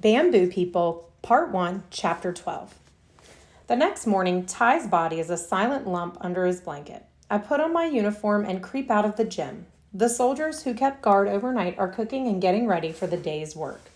Bamboo People, Part 1, Chapter 12. The next morning, Ty's body is a silent lump under his blanket. I put on my uniform and creep out of the gym. The soldiers who kept guard overnight are cooking and getting ready for the day's work.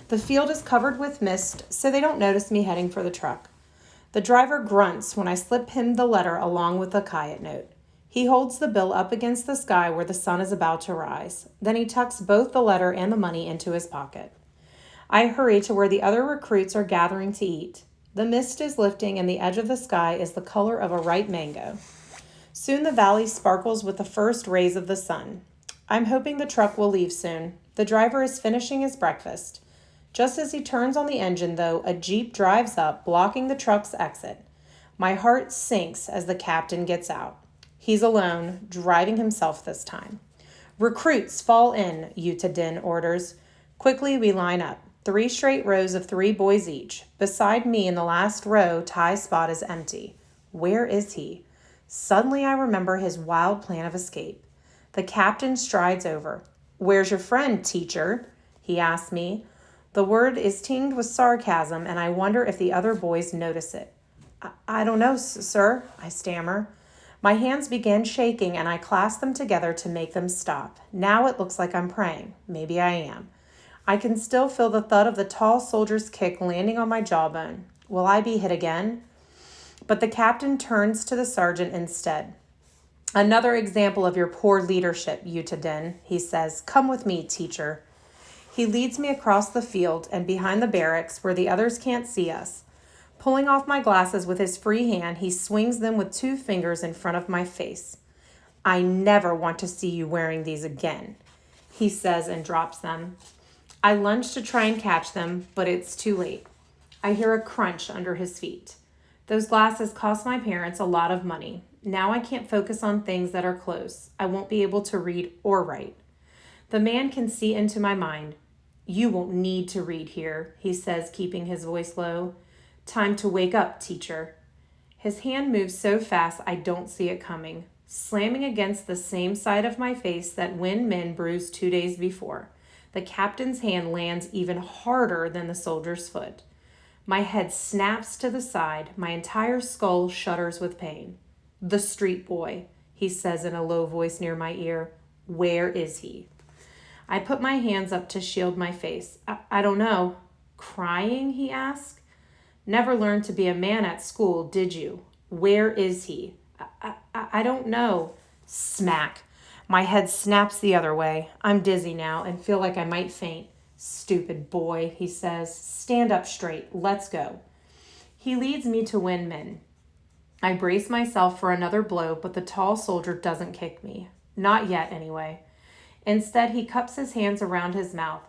The field is covered with mist, so they don't notice me heading for the truck. The driver grunts when I slip him the letter along with the Kayat note. He holds the bill up against the sky where the sun is about to rise. Then he tucks both the letter and the money into his pocket. I hurry to where the other recruits are gathering to eat. The mist is lifting and the edge of the sky is the color of a ripe mango. Soon the valley sparkles with the first rays of the sun. I'm hoping the truck will leave soon. The driver is finishing his breakfast. Just as he turns on the engine, though, a Jeep drives up, blocking the truck's exit. My heart sinks as the captain gets out. He's alone, driving himself this time. "Recruits, fall in," Yuta Din orders. Quickly, we line up. 3 straight rows of 3 boys each. Beside me in the last row, Ty's spot is empty. Where is he? Suddenly I remember his wild plan of escape. The captain strides over. "Where's your friend, teacher?" he asks me. The word is tinged with sarcasm, and I wonder if the other boys notice it. I don't know, sir," I stammer. My hands begin shaking, and I clasp them together to make them stop. Now it looks like I'm praying. Maybe I am. I can still feel the thud of the tall soldier's kick landing on my jawbone. Will I be hit again? But the captain turns to the sergeant instead. "Another example of your poor leadership, Yuta Din," he says. "Come with me, teacher." He leads me across the field and behind the barracks where the others can't see us. Pulling off my glasses with his free hand, he swings them with 2 fingers in front of my face. "I never want to see you wearing these again," he says and drops them. I lunge to try and catch them, but it's too late. I hear a crunch under his feet. Those glasses cost my parents a lot of money. Now I can't focus on things that are close. I won't be able to read or write. The man can see into my mind. "You won't need to read here," he says, keeping his voice low. "Time to wake up, teacher." His hand moves so fast I don't see it coming, slamming against the same side of my face that Win Min bruised 2 days before. The captain's hand lands even harder than the soldier's foot. My head snaps to the side. My entire skull shudders with pain. "The street boy," he says in a low voice near my ear. "Where is he?" I put my hands up to shield my face. I don't know." "Crying?" he asks. "Never learned to be a man at school, did you? Where is he?" I don't know." Smack. My head snaps the other way. I'm dizzy now and feel like I might faint. "Stupid boy," he says. "Stand up straight. Let's go." He leads me to Win Min. I brace myself for another blow, but the tall soldier doesn't kick me. Not yet, anyway. Instead, he cups his hands around his mouth.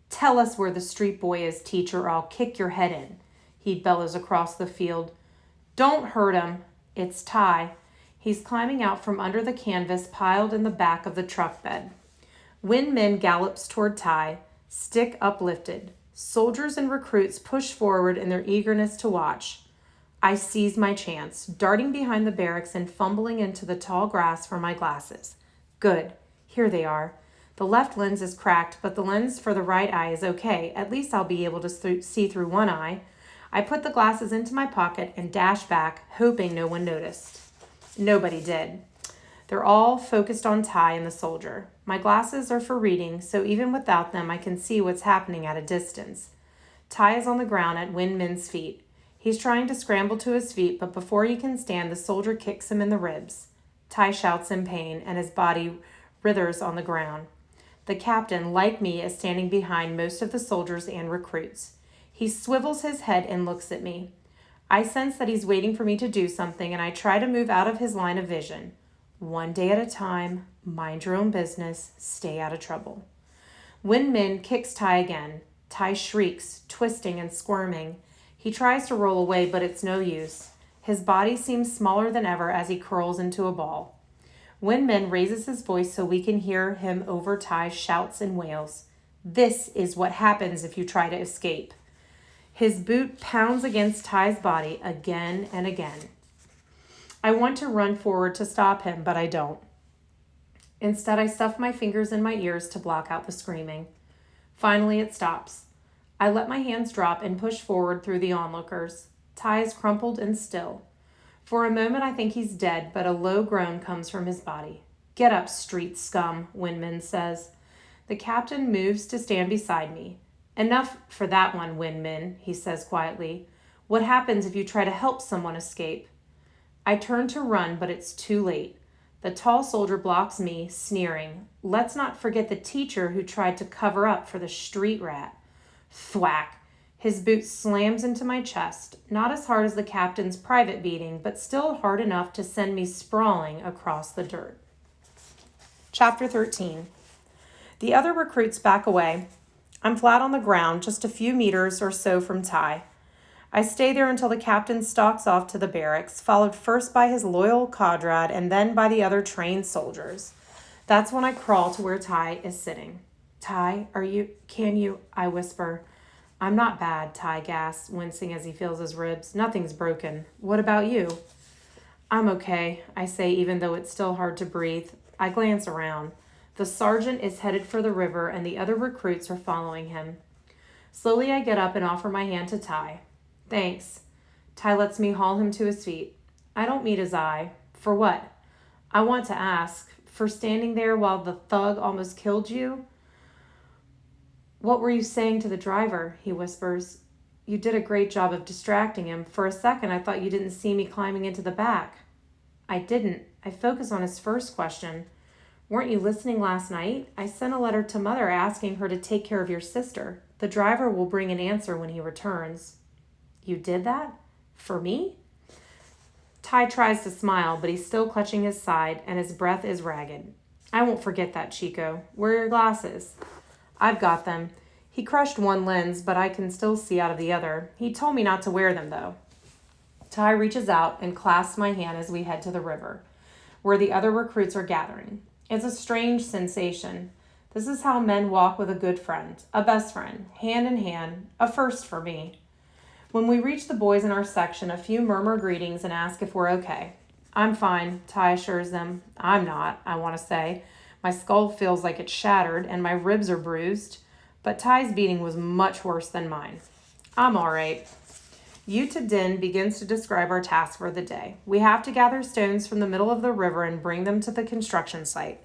"Tell us where the street boy is, teacher, or I'll kick your head in," he bellows across the field. "Don't hurt him." It's Ty. He's climbing out from under the canvas piled in the back of the truck bed. Win Min gallops toward Ty, stick uplifted. Soldiers and recruits push forward in their eagerness to watch. I seize my chance, darting behind the barracks and fumbling into the tall grass for my glasses. Good. Here they are. The left lens is cracked, but the lens for the right eye is okay. At least I'll be able to see through one eye. I put the glasses into my pocket and dash back, hoping no one noticed. Nobody did. They're all focused on Ty and the soldier. My glasses are for reading, so even without them, I can see what's happening at a distance. Ty is on the ground at Win Min's feet. He's trying to scramble to his feet, but before he can stand, the soldier kicks him in the ribs. Ty shouts in pain, and his body writhers on the ground. The captain, like me, is standing behind most of the soldiers and recruits. He swivels his head and looks at me. I sense that he's waiting for me to do something, and I try to move out of his line of vision. One day at a time, mind your own business, stay out of trouble. Win Min kicks Ty again. Ty shrieks, twisting and squirming. He tries to roll away, but it's no use. His body seems smaller than ever as he curls into a ball. Win Min raises his voice so we can hear him over Ty's shouts and wails. "This is what happens if you try to escape." His boot pounds against Ty's body again and again. I want to run forward to stop him, but I don't. Instead, I stuff my fingers in my ears to block out the screaming. Finally, it stops. I let my hands drop and push forward through the onlookers. Ty is crumpled and still. For a moment I think he's dead, but a low groan comes from his body. "Get up, street scum," Winman says. The captain moves to stand beside me. "Enough for that one, Winman," he says quietly. "What happens if you try to help someone escape?" I turn to run, but it's too late. The tall soldier blocks me, sneering. Let's not forget the teacher who tried to cover up for the street rat. Thwack! His boot slams into my chest, not as hard as the captain's private beating, but still hard enough to send me sprawling across the dirt. Chapter 13. The other recruits back away. I'm flat on the ground, just a few meters or so from Ty. I stay there until the captain stalks off to the barracks, followed first by his loyal comrade and then by the other trained soldiers. That's when I crawl to where Ty is sitting. "Ty, can you, I whisper. "I'm not bad," Ty gasps, wincing as he feels his ribs. "Nothing's broken. What about you?" "I'm okay," I say, even though it's still hard to breathe. I glance around. The sergeant is headed for the river and the other recruits are following him. Slowly I get up and offer my hand to Ty. "Thanks." Ty lets me haul him to his feet. I don't meet his eye. "For what?" "I want to ask. For standing there while the thug almost killed you?" "What were you saying to the driver?" he whispers. "You did a great job of distracting him. For a second I thought you didn't see me climbing into the back." "I didn't." I focus on his first question. "Weren't you listening last night? I sent a letter to Mother asking her to take care of your sister. The driver will bring an answer when he returns." "You did that? For me?" Ty tries to smile, but he's still clutching his side and his breath is ragged. "I won't forget that, Chico. Where are your glasses?" "I've got them. He crushed one lens, but I can still see out of the other. He told me not to wear them, though." Ty reaches out and clasps my hand as we head to the river, where the other recruits are gathering. It's a strange sensation. This is how men walk with a good friend, a best friend, hand in hand, a first for me. When we reach the boys in our section, a few murmur greetings and ask if we're okay. "I'm fine," Ty assures them. "I'm not," I want to say. My skull feels like it's shattered and my ribs are bruised, but Ty's beating was much worse than mine. "I'm all right." Yuta Din begins to describe our task for the day. We have to gather stones from the middle of the river and bring them to the construction site.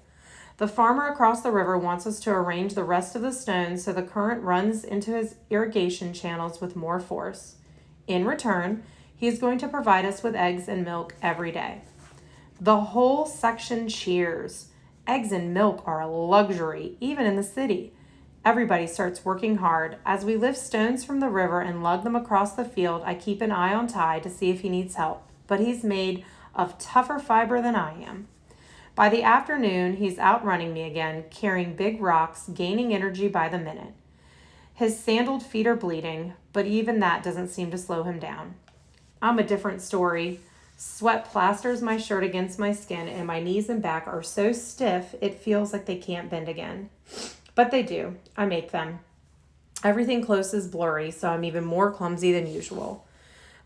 The farmer across the river wants us to arrange the rest of the stones so the current runs into his irrigation channels with more force. In return, he is going to provide us with eggs and milk every day. The whole section cheers. Eggs and milk are a luxury, even in the city. Everybody starts working hard. As we lift stones from the river and lug them across the field, I keep an eye on Ty to see if he needs help, but he's made of tougher fiber than I am. By the afternoon, he's outrunning me again, carrying big rocks, gaining energy by the minute. His sandaled feet are bleeding, but even that doesn't seem to slow him down. I'm a different story. Sweat plasters my shirt against my skin, and my knees and back are so stiff it feels like they can't bend again. But they do. I make them. Everything close is blurry, so I'm even more clumsy than usual.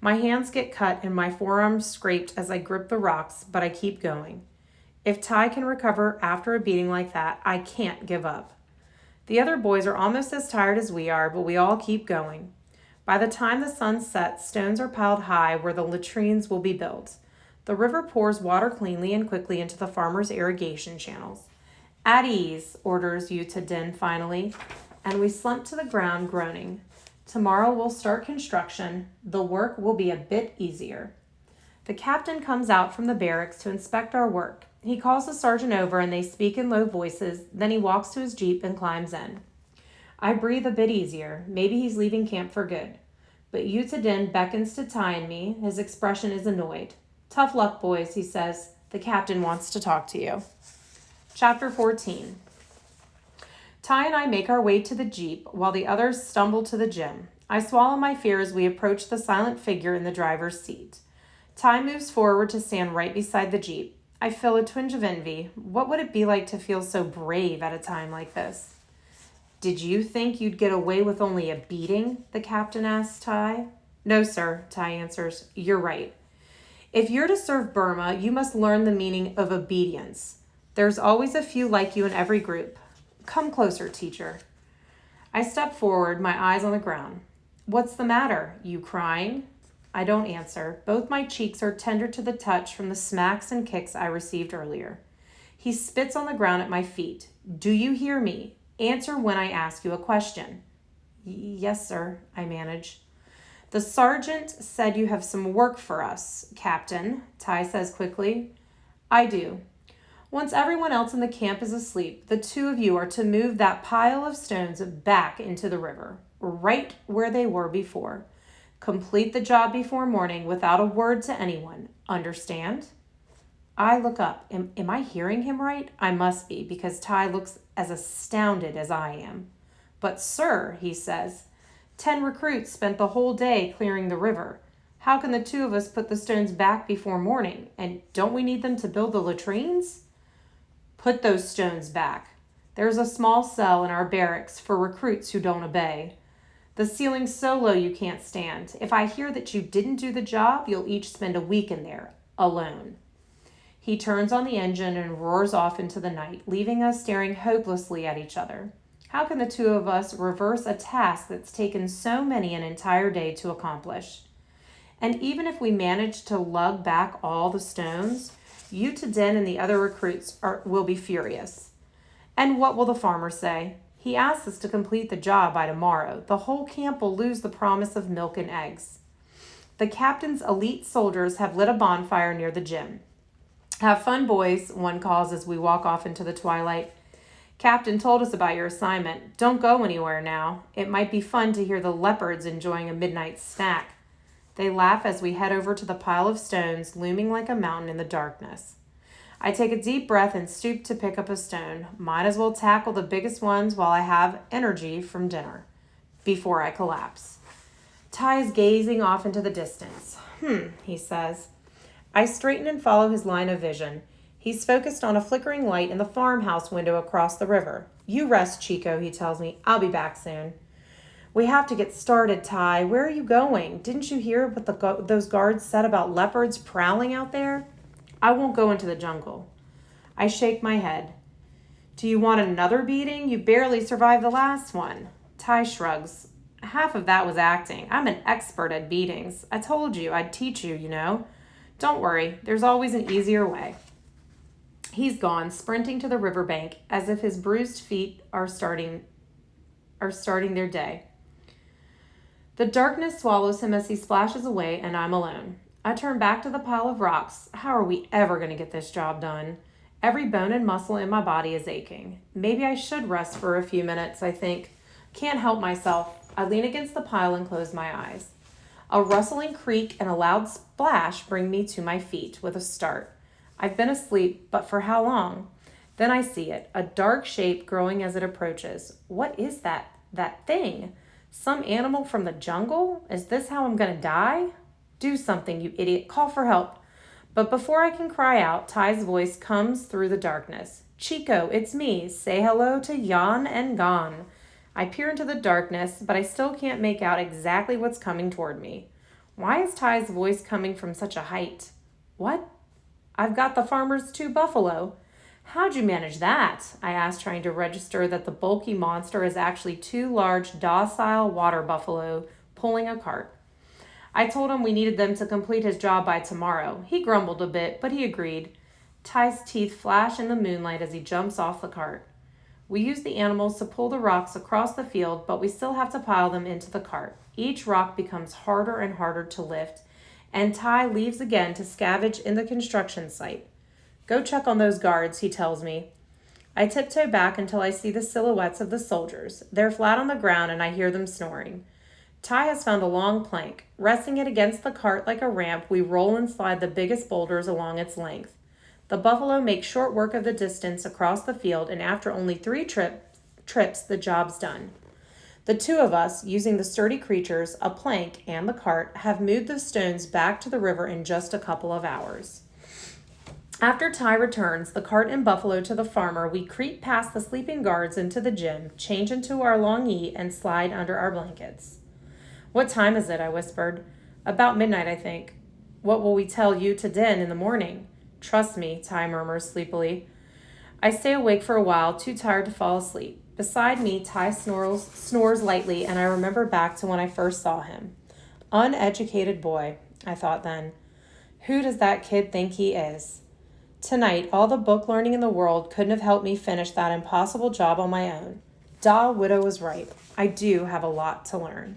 My hands get cut and my forearms scraped as I grip the rocks, but I keep going. If Ty can recover after a beating like that, I can't give up. The other boys are almost as tired as we are, but we all keep going. By the time the sun sets, stones are piled high where the latrines will be built. The river pours water cleanly and quickly into the farmer's irrigation channels. "At ease," orders Yuta Din finally, and we slump to the ground groaning. Tomorrow we'll start construction. The work will be a bit easier. The captain comes out from the barracks to inspect our work. He calls the sergeant over and they speak in low voices. Then he walks to his jeep and climbs in. I breathe a bit easier. Maybe he's leaving camp for good. But Yuta Din beckons to Ty and me. His expression is annoyed. "Tough luck, boys," he says. "The captain wants to talk to you." Chapter 14. Ty and I make our way to the jeep while the others stumble to the gym. I swallow my fear as we approach the silent figure in the driver's seat. Ty moves forward to stand right beside the jeep. I feel a twinge of envy. What would it be like to feel so brave at a time like this? "Did you think you'd get away with only a beating?" the captain asks Ty. "No, sir," Ty answers. "You're right. If you're to serve Burma, you must learn the meaning of obedience. There's always a few like you in every group. Come closer, teacher." I step forward, my eyes on the ground. What's the matter? You crying? I don't answer. Both my cheeks are tender to the touch from the smacks and kicks I received earlier. He spits on the ground at my feet. Do you hear me? Answer when I ask you a question. Yes, sir, I manage. The sergeant said you have some work for us, Captain, Ty says quickly. I do. Once everyone else in the camp is asleep, the two of you are to move that pile of stones back into the river, right where they were before. Complete the job before morning without a word to anyone. Understand? I look up. Am I hearing him right? I must be, because Ty looks as astounded as I am. But, sir, he says, 10 recruits spent the whole day clearing the river. How can the two of us put the stones back before morning? And don't we need them to build the latrines? Put those stones back. There's a small cell in our barracks for recruits who don't obey. The ceiling's so low you can't stand. If I hear that you didn't do the job, you'll each spend a week in there, alone. He turns on the engine and roars off into the night, leaving us staring hopelessly at each other. How can the two of us reverse a task that's taken so many an entire day to accomplish? And even if we manage to lug back all the stones, you to Den and the other recruits will be furious. And what will the farmer say? He asks us to complete the job by tomorrow. The whole camp will lose the promise of milk and eggs. The captain's elite soldiers have lit a bonfire near the gym. Have fun, boys, one calls as we walk off into the twilight. Captain told us about your assignment. Don't go anywhere now. It might be fun to hear the leopards enjoying a midnight snack. They laugh as we head over to the pile of stones looming like a mountain in the darkness. I take a deep breath and stoop to pick up a stone. Might as well tackle the biggest ones while I have energy from dinner, before I collapse. Ty is gazing off into the distance. He says. I straighten and follow his line of vision. He's focused on a flickering light in the farmhouse window across the river. You rest, Chico, he tells me. I'll be back soon. We have to get started, Ty. Where are you going? Didn't you hear what those guards said about leopards prowling out there? I won't go into the jungle. I shake my head. Do you want another beating? You barely survived the last one. Ty shrugs. Half of that was acting. I'm an expert at beatings. I told you I'd teach you, you know. Don't worry, there's always an easier way. He's gone, sprinting to the riverbank as if his bruised feet are starting their day. The darkness swallows him as he splashes away, and I'm alone. I turn back to the pile of rocks. How are we ever going to get this job done? Every bone and muscle in my body is aching. Maybe I should rest for a few minutes, I think. Can't help myself. I lean against the pile and close my eyes. A rustling creak and a loud splash bring me to my feet with a start. I've been asleep, but for how long? Then I see it, a dark shape growing as it approaches. What is that thing? Some animal from the jungle? Is this how I'm going to die? Do something, you idiot. Call for help. But before I can cry out, Ty's voice comes through the darkness. Chico, it's me. Say hello to Jan and Gon. I peer into the darkness, but I still can't make out exactly what's coming toward me. Why is Ty's voice coming from such a height? What? I've got the farmer's 2 buffalo. How'd you manage that? I asked, trying to register that the bulky monster is actually 2 large, docile water buffalo pulling a cart. I told him we needed them to complete his job by tomorrow. He grumbled a bit, but he agreed. Ty's teeth flash in the moonlight as he jumps off the cart. We use the animals to pull the rocks across the field, but we still have to pile them into the cart. Each rock becomes harder and harder to lift, and Ty leaves again to scavenge in the construction site. Go check on those guards, he tells me. I tiptoe back until I see the silhouettes of the soldiers. They're flat on the ground and I hear them snoring. Ty has found a long plank. Resting it against the cart like a ramp, we roll and slide the biggest boulders along its length. The buffalo makes short work of the distance across the field, and after only 3 trips, the job's done. The 2 of us, using the sturdy creatures, a plank, and the cart, have moved the stones back to the river in just a couple of hours. After Ty returns the cart and buffalo to the farmer, we creep past the sleeping guards into the gym, change into our long eat, and slide under our blankets. What time is it? I whispered. About midnight, I think. What will we tell you to Den in the morning? Trust me, Ty murmurs sleepily. I stay awake for a while, too tired to fall asleep. Beside me, Ty snores lightly, and I remember back to when I first saw him. Uneducated boy, I thought then. Who does that kid think he is? Tonight, all the book learning in the world couldn't have helped me finish that impossible job on my own. Da Widow was right. I do have a lot to learn.